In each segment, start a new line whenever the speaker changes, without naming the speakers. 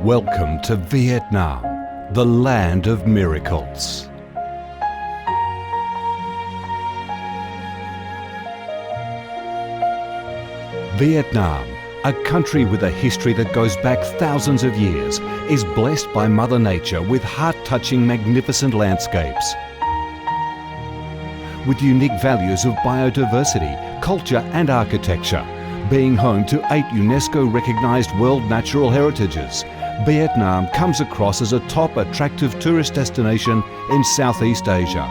Welcome to Vietnam, the land of miracles. Vietnam, a country with a history that goes back thousands of years, is blessed by Mother Nature with heart-touching, magnificent landscapes. With unique values of biodiversity, culture and architecture, being home to 8 UNESCO-recognised World Natural Heritages, Vietnam comes across as a top attractive tourist destination in Southeast Asia.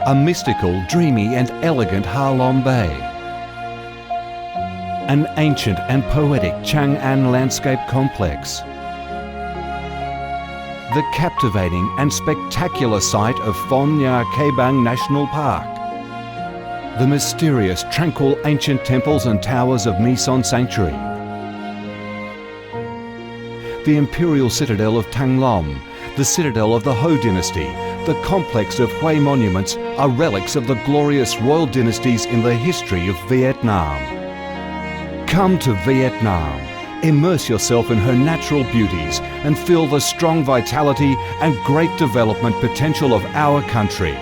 A mystical, dreamy and elegant Ha Long Bay. An ancient and poetic Chang An landscape complex. The captivating and spectacular site of Phong Nha Ke Bang National Park. The mysterious, tranquil ancient temples and towers of My Son Sanctuary. The imperial citadel of Thăng Long, the citadel of the Ho dynasty, the complex of Hue monuments are relics of the glorious royal dynasties in the history of Vietnam. Come to Vietnam, immerse yourself in her natural beauties and feel the strong vitality and great development potential of our country.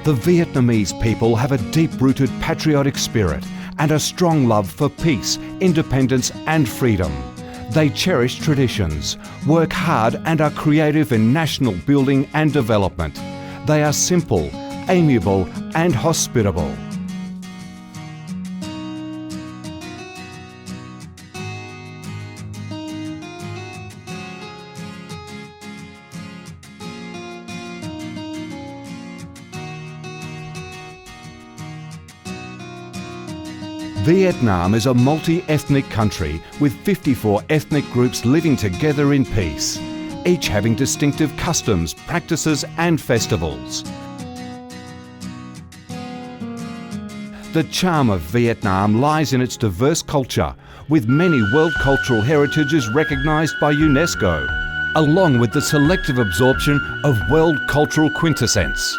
The Vietnamese people have a deep-rooted patriotic spirit and a strong love for peace, independence and freedom. They cherish traditions, work hard and are creative in national building and development. They are simple, amiable and hospitable. Vietnam is a multi-ethnic country with 54 ethnic groups living together in peace, each having distinctive customs, practices and festivals. The charm of Vietnam lies in its diverse culture, with many World Cultural Heritages recognised by UNESCO, along with the selective absorption of World Cultural Quintessence.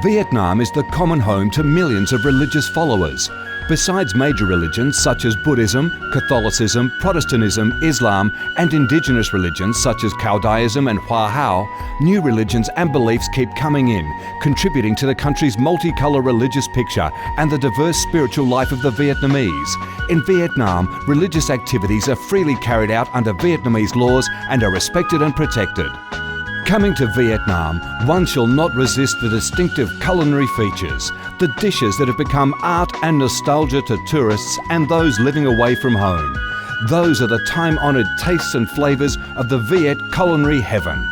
Vietnam is the common home to millions of religious followers. Besides major religions such as Buddhism, Catholicism, Protestantism, Islam and indigenous religions such as Cao Daism and Hoa Hao, new religions and beliefs keep coming in, contributing to the country's multicolour religious picture and the diverse spiritual life of the Vietnamese. In Vietnam, religious activities are freely carried out under Vietnamese laws and are respected and protected. Coming to Vietnam, one shall not resist the distinctive culinary features, the dishes that have become art and nostalgia to tourists and those living away from home. Those are the time-honoured tastes and flavours of the Viet culinary heaven.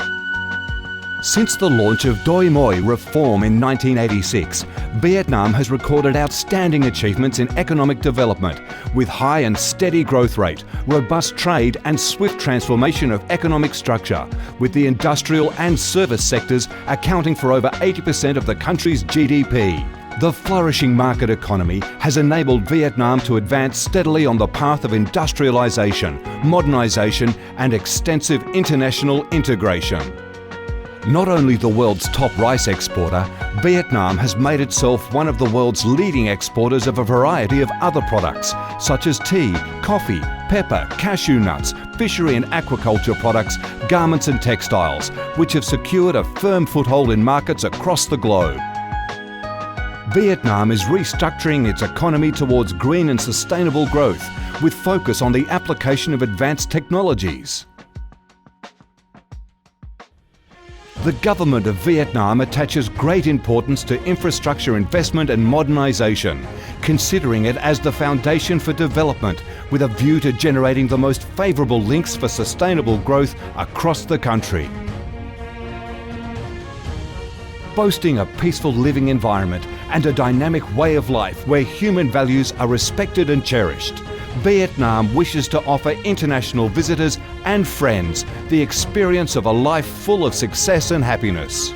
Since the launch of Doi Moi reform in 1986, Vietnam has recorded outstanding achievements in economic development, with high and steady growth rate, robust trade and swift transformation of economic structure, with the industrial and service sectors accounting for over 80% of the country's GDP. The flourishing market economy has enabled Vietnam to advance steadily on the path of industrialisation, modernisation and extensive international integration. Not only the world's top rice exporter, Vietnam has made itself one of the world's leading exporters of a variety of other products, such as tea, coffee, pepper, cashew nuts, fishery and aquaculture products, garments and textiles, which have secured a firm foothold in markets across the globe. Vietnam is restructuring its economy towards green and sustainable growth, with focus on the application of advanced technologies. The government of Vietnam attaches great importance to infrastructure investment and modernisation, considering it as the foundation for development with a view to generating the most favourable links for sustainable growth across the country. Boasting a peaceful living environment and a dynamic way of life where human values are respected and cherished, Vietnam wishes to offer international visitors and friends the experience of a life full of success and happiness.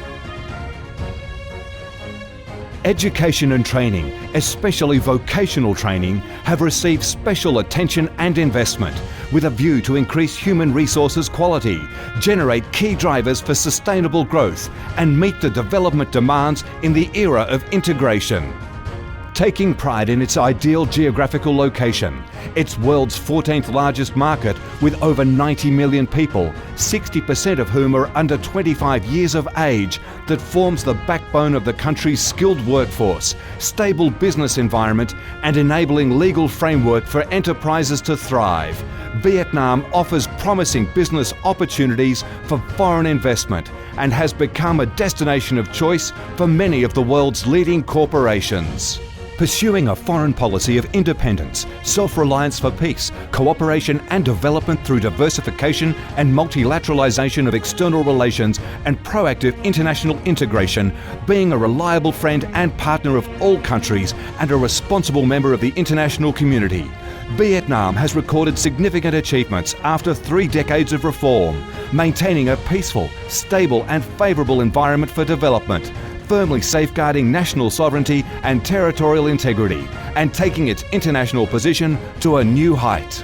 Education and training, especially vocational training, have received special attention and investment with a view to increase human resources quality, generate key drivers for sustainable growth and meet the development demands in the era of integration. Taking pride in its ideal geographical location, its world's 14th largest market with over 90 million people, 60% of whom are under 25 years of age, that forms the backbone of the country's skilled workforce, stable business environment and enabling legal framework for enterprises to thrive, Vietnam offers promising business opportunities for foreign investment and has become a destination of choice for many of the world's leading corporations. Pursuing a foreign policy of independence, self-reliance for peace, cooperation and development through diversification and multilateralization of external relations and proactive international integration, being a reliable friend and partner of all countries and a responsible member of the international community. Vietnam has recorded significant achievements after 3 decades of reform, maintaining a peaceful, stable and favourable environment for development, firmly safeguarding national sovereignty and territorial integrity, and taking its international position to a new height.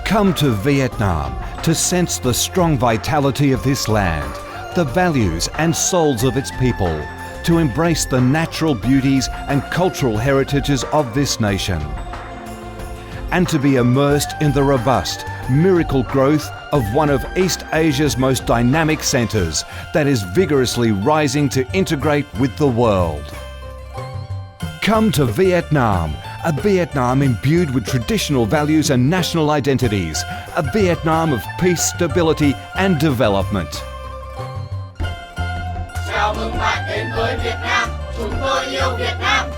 Come to Vietnam to sense the strong vitality of this land, the values and souls of its people, to embrace the natural beauties and cultural heritages of this nation, and to be immersed in the robust, miracle growth of one of East Asia's most dynamic centres that is vigorously rising to integrate with the world. Come to Vietnam, a Vietnam imbued with traditional values and national identities, a Vietnam of peace, stability and development.
Chào mừng bạn đến với Việt Nam, chúng tôi yêu Việt Nam.